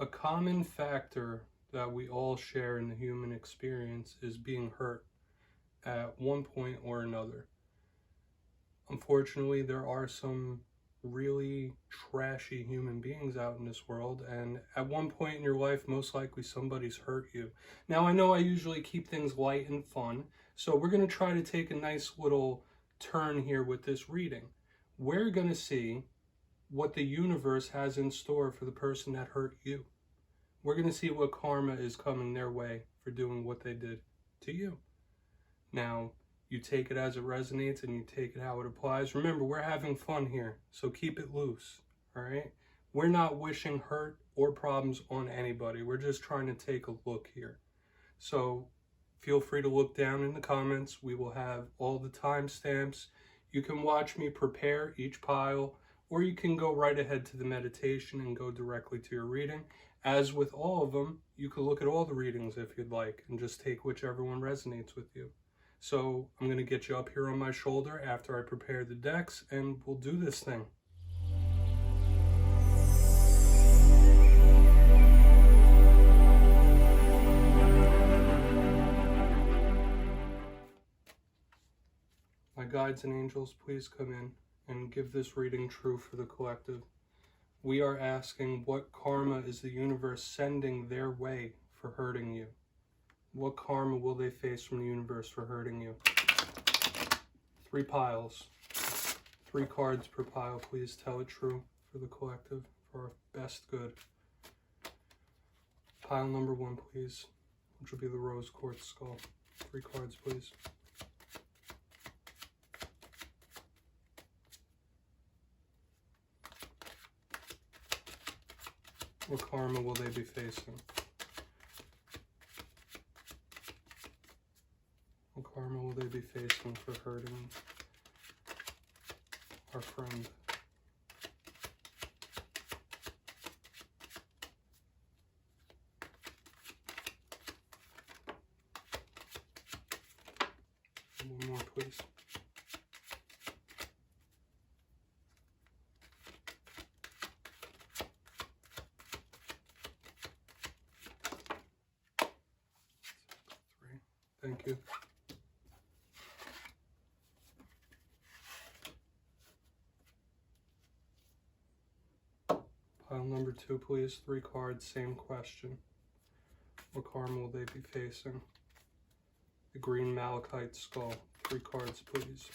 A common factor that we all share in the human experience is being hurt at one point or another. Unfortunately, there are some really trashy human beings out in this world, and at one point in your life, most likely somebody's hurt you. Now, I know I usually keep things light and fun, so we're going to try to take a nice little turn here with this reading. We're going to see what the universe has in store for the person that hurt you. We're going to see what karma is coming their way for doing what they did to you. Now, you take it as it resonates and you take it how it applies. Remember, we're having fun here, so keep it loose, all right? We're not wishing hurt or problems on anybody. We're just trying to take a look here. So feel free to look down in the comments. We will have all the timestamps. You can watch me prepare each pile, or you can go right ahead to the meditation and go directly to your reading. As with all of them, you can look at all the readings if you'd like and just take whichever one resonates with you. So I'm going to get you up here on my shoulder after I prepare the decks, and we'll do this thing. My guides and angels, please come in and give this reading true for the collective. We are asking, what karma is the universe sending their way for hurting you? What karma will they face from the universe for hurting you? 3 piles. 3 cards per pile. Please tell it true for the collective, for our best good. Pile number 1, please, which will be the rose quartz skull. 3 cards, please. What karma will they be facing? What karma will they be facing for hurting our friend? One more, please. Thank you. Pile number 2, please. 3 cards, same question. What karma will they be facing? The green Malachite Skull. 3 cards, please.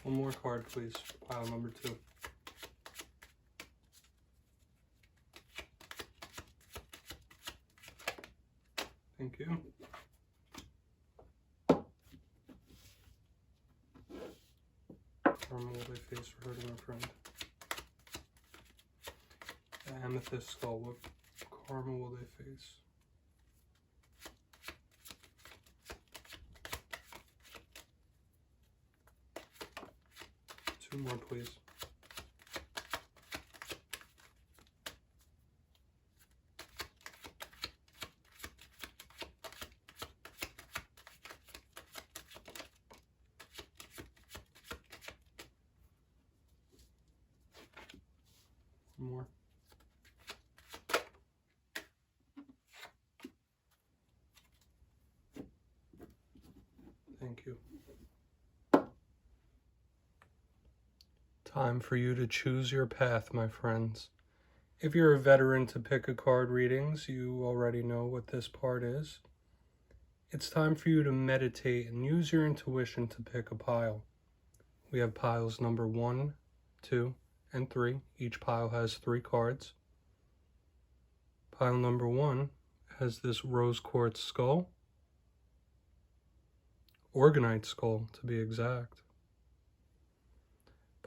One more card, please. Pile number 2. Thank you. Karma will they face for hurting a friend? The Amethyst Skull. What karma will they face? Two more, please. One more. Thank you. Time for you to choose your path, my friends. If you're a veteran to pick a card readings, you already know what this part is. It's time for you to meditate and use your intuition to pick a pile. We have piles number 1, 2, and 3. Each pile has 3 cards. Pile number 1 has this rose quartz skull. Organite skull, to be exact.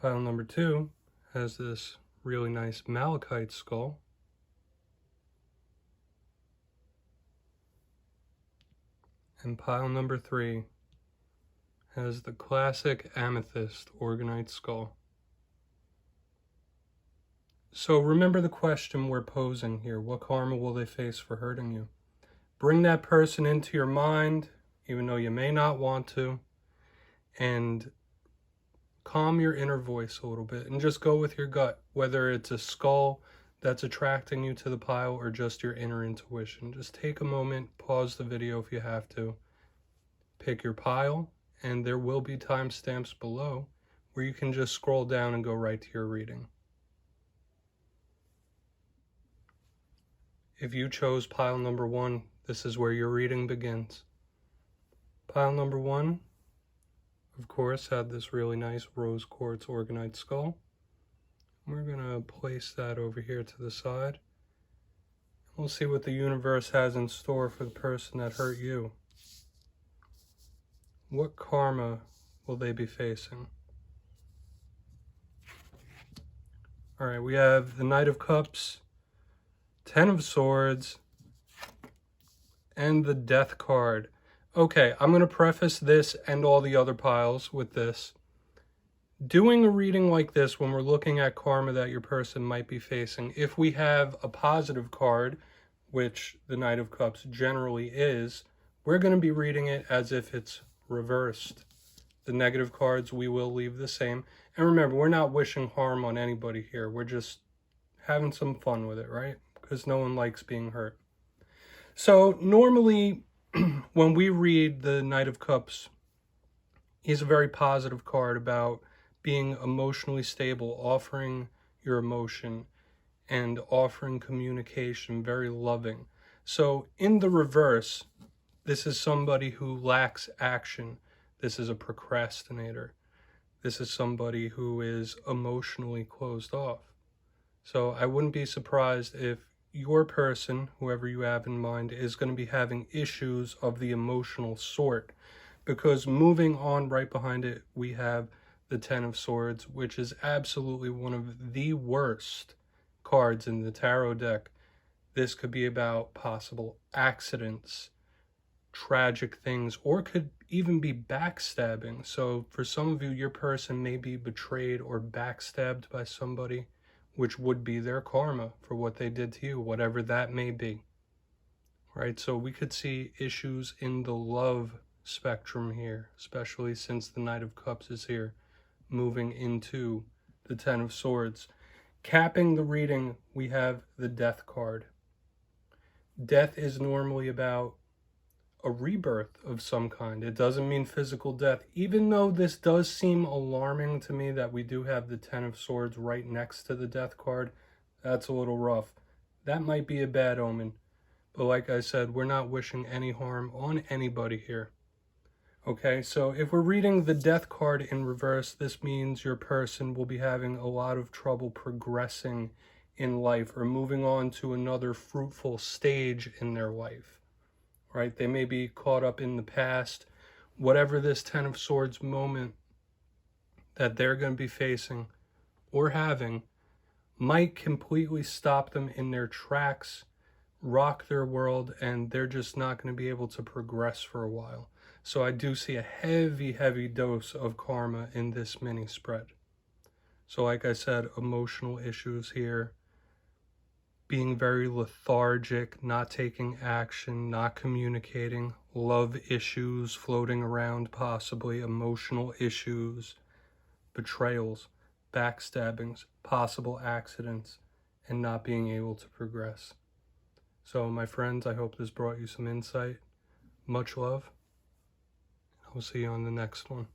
Pile number 2 has this really nice Malachite Skull. And pile number 3 has the classic Amethyst Organite Skull. So remember the question we're posing here. What karma will they face for hurting you? Bring that person into your mind, even though you may not want to, and calm your inner voice a little bit and just go with your gut, whether it's a skull that's attracting you to the pile or just your inner intuition. Just take a moment, pause the video if you have to, pick your pile, and there will be timestamps below where you can just scroll down and go right to your reading. If you chose pile number 1, this is where your reading begins. Pile number 1, of course, had this really nice rose quartz organite skull. We're going to place that over here to the side. We'll see what the universe has in store for the person that hurt you. What karma will they be facing? All right, we have the Knight of Cups, 10 of Swords, and the Death card. Okay, I'm going to preface this and all the other piles with this. Doing a reading like this, when we're looking at karma that your person might be facing, if we have a positive card, which the Knight of Cups generally is, we're going to be reading it as if it's reversed. The negative cards we will leave the same. And remember, we're not wishing harm on anybody here. We're just having some fun with it, right? Because no one likes being hurt. So normally, when we read the Knight of Cups, he's a very positive card about being emotionally stable, offering your emotion, and offering communication, very loving. So in the reverse, this is somebody who lacks action. This is a procrastinator. This is somebody who is emotionally closed off. So I wouldn't be surprised if your person, whoever you have in mind, is going to be having issues of the emotional sort. Because moving on right behind it, we have the 10 of Swords, which is absolutely one of the worst cards in the tarot deck. This could be about possible accidents, tragic things, or could even be backstabbing. So for some of you, your person may be betrayed or backstabbed by somebody, which would be their karma for what they did to you, whatever that may be. Right? So we could see issues in the love spectrum here, especially since the Knight of Cups is here, moving into the 10 of Swords. Capping the reading, we have the Death card. Death is normally about a rebirth of some kind. It doesn't mean physical death, even though this does seem alarming to me that we do have the 10 of Swords right next to the Death card. That's a little rough. That might be a bad omen. But like I said, we're not wishing any harm on anybody here. Okay, so if we're reading the Death card in reverse, this means your person will be having a lot of trouble progressing in life or moving on to another fruitful stage in their life. Right? They may be caught up in the past. Whatever this 10 of Swords moment that they're going to be facing or having might completely stop them in their tracks, rock their world, and they're just not going to be able to progress for a while. So I do see a heavy dose of karma in this mini spread. So like I said, emotional issues here, being very lethargic, not taking action, not communicating, love issues floating around possibly, emotional issues, betrayals, backstabbings, possible accidents, and not being able to progress. So my friends, I hope this brought you some insight. Much love. I'll see you on the next one.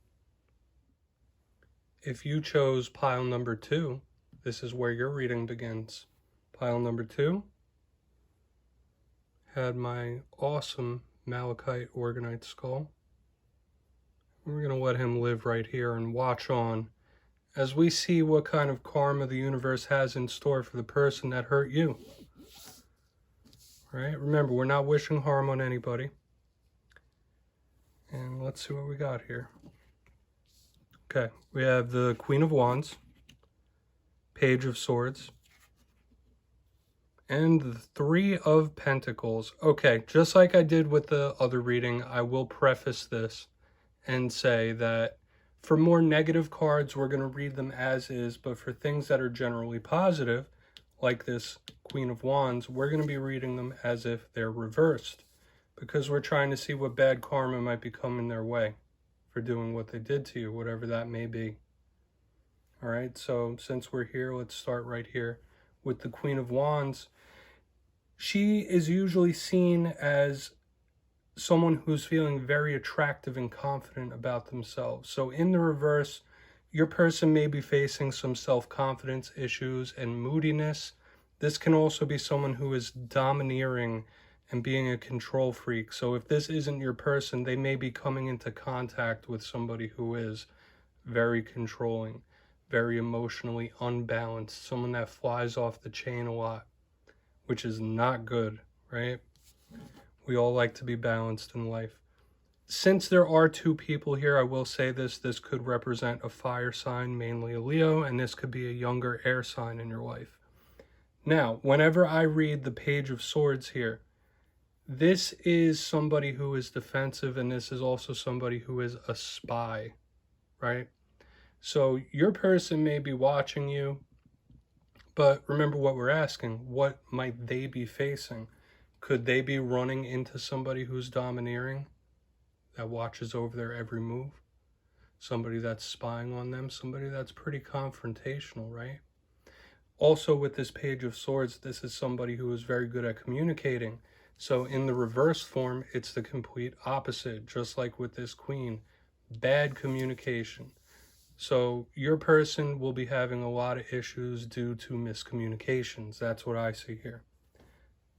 If you chose pile number 2, this is where your reading begins. Pile number 2 had my awesome Malachite Organite Skull. We're going to let him live right here and watch on as we see what kind of karma the universe has in store for the person that hurt you. All right? Remember, we're not wishing harm on anybody. And let's see what we got here. Okay, we have the Queen of Wands, Page of Swords, and the Three of Pentacles. Okay, just like I did with the other reading, I will preface this and say that for more negative cards, we're going to read them as is, but for things that are generally positive, like this Queen of Wands, we're going to be reading them as if they're reversed, because we're trying to see what bad karma might be coming their way for doing what they did to you, whatever that may be. All right, so since we're here, let's start right here with the Queen of Wands. She is usually seen as someone who's feeling very attractive and confident about themselves. So in the reverse, your person may be facing some self-confidence issues and moodiness. This can also be someone who is domineering and being a control freak. So if this isn't your person, they may be coming into contact with somebody who is very controlling, very emotionally unbalanced, someone that flies off the chain a lot, which is not good, right? We all like to be balanced in life. Since there are two people here, I will say this could represent a fire sign, mainly a Leo, and this could be a younger air sign in your life. Now, whenever I read the Page of Swords here, this is somebody who is defensive, and this is also somebody who is a spy, right? So your person may be watching you, but remember what we're asking. What might they be facing? Could they be running into somebody who's domineering, that watches over their every move? Somebody that's spying on them, somebody that's pretty confrontational, right? Also with this Page of Swords, this is somebody who is very good at communicating. So in the reverse form, it's the complete opposite, just like with this Queen. Bad communication. So your person will be having a lot of issues due to miscommunications. That's what I see here.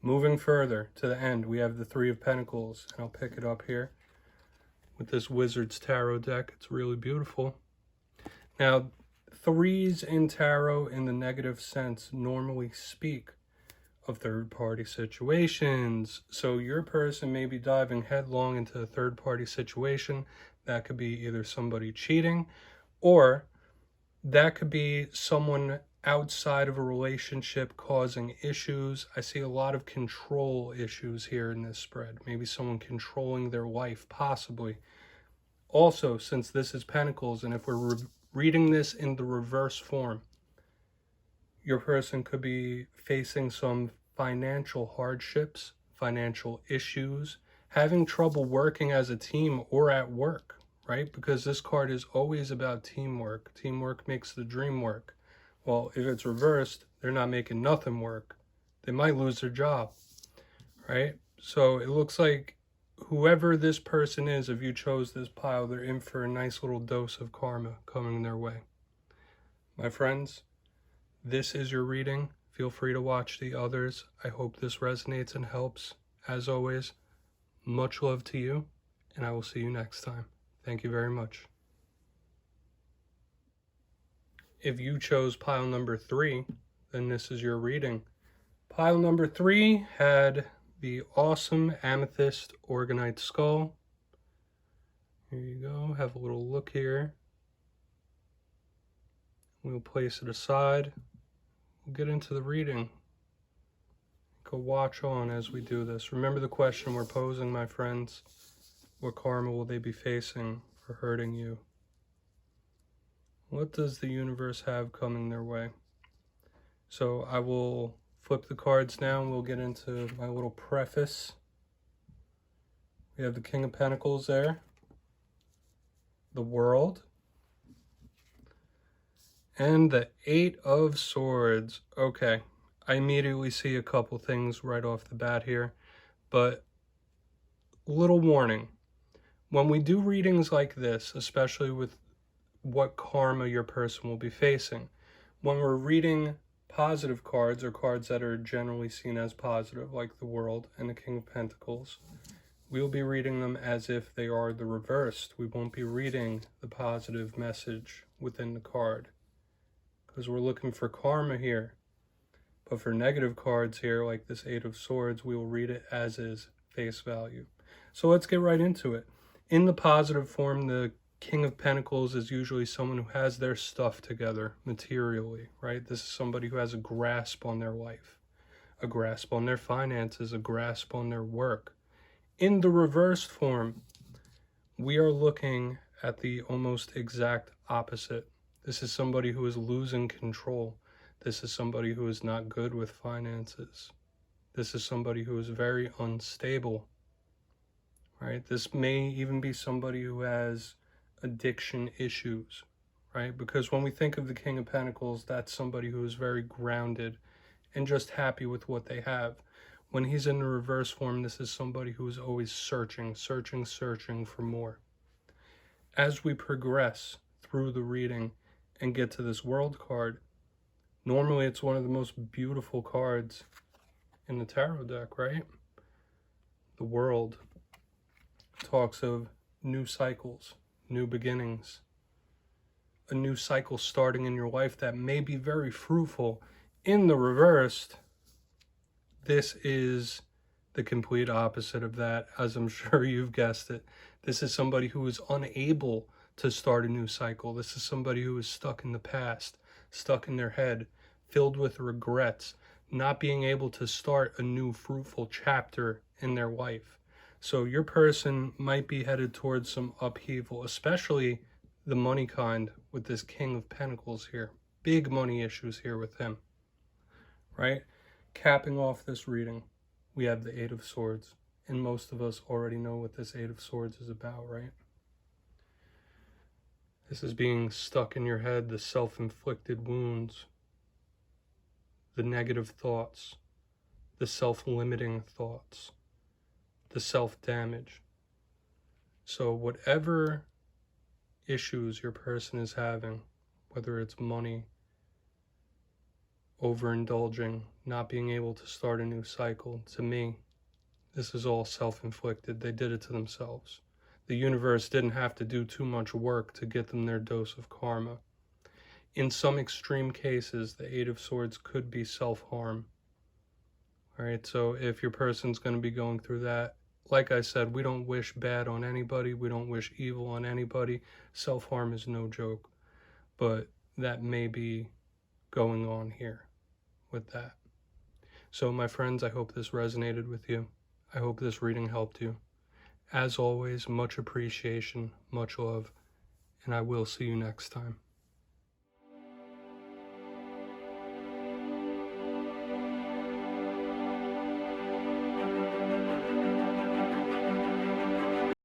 Moving further to the end, we have the Three of Pentacles. And I'll pick it up here with this Wizard's Tarot deck. It's really beautiful. Now, threes in tarot in the negative sense normally speak of third-party situations. So your person may be diving headlong into a third-party situation. That could be either somebody cheating, or that could be someone outside of a relationship causing issues. I see a lot of control issues here in this spread. Maybe someone controlling their wife, possibly. Also, since this is Pentacles, and if we're reading this in the reverse form, your person could be facing some financial hardships, financial issues, having trouble working as a team or at work, right? Because this card is always about teamwork. Teamwork makes the dream work. Well, if it's reversed, they're not making nothing work. They might lose their job, right? So it looks like whoever this person is, if you chose this pile, they're in for a nice little dose of karma coming their way. My friends, this is your reading. Feel free to watch the others. I hope this resonates and helps. As always, much love to you, and I will see you next time. Thank you very much. If you chose pile number 3, then this is your reading. Pile number 3 had the awesome Amethyst Skull. Here you go. Have a little look here. We'll place it aside. We'll get into the reading. Go watch on as we do this. Remember the question we're posing, my friends. What karma will they be facing for hurting you? What does the universe have coming their way? So I will flip the cards now and we'll get into my little preface. We have the King of Pentacles there, the World, and the Eight of Swords. Okay, I immediately see a couple things right off the bat here, but little warning. When we do readings like this, especially with what karma your person will be facing, when we're reading positive cards, or cards that are generally seen as positive, like the World and the King of Pentacles, we'll be reading them as if they are the reversed. We won't be reading the positive message within the card, because we're looking for karma here. But for negative cards here, like this Eight of Swords, we will read it as is, face value. So let's get right into it. In the positive form, the King of Pentacles is usually someone who has their stuff together materially, right? This is somebody who has a grasp on their life, a grasp on their finances, a grasp on their work. In the reversed form, we are looking at the almost exact opposite. This is somebody who is losing control. This is somebody who is not good with finances. This is somebody who is very unstable, right? This may even be somebody who has addiction issues, right? Because when we think of the King of Pentacles, that's somebody who is very grounded and just happy with what they have. When he's in the reverse form, this is somebody who is always searching for more. As we progress through the reading and get to this World card, normally it's one of the most beautiful cards in the tarot deck, right? The World talks of new cycles, new beginnings, a new cycle starting in your life that may be very fruitful. In the reversed, this is the complete opposite of that, as I'm sure you've guessed it. This is somebody who is unable to start a new cycle. This is somebody who is stuck in the past, stuck in their head, filled with regrets, not being able to start a new fruitful chapter in their life. So your person might be headed towards some upheaval, especially the money kind with this King of Pentacles here. Big money issues here with him, right? Capping off this reading, we have the Eight of Swords. And most of us already know what this Eight of Swords is about, right? This is being stuck in your head, the self-inflicted wounds, the negative thoughts, the self-limiting thoughts, the self-damage. So whatever issues your person is having, whether it's money, overindulging, not being able to start a new cycle, to me, this is all self-inflicted. They did it to themselves. The universe didn't have to do too much work to get them their dose of karma. In some extreme cases, the Eight of Swords could be self-harm. All right, so if your person's going to be going through that, like I said, we don't wish bad on anybody. We don't wish evil on anybody. Self-harm is no joke. But that may be going on here with that. So my friends, I hope this resonated with you. I hope this reading helped you. As always, much appreciation, much love, and I will see you next time.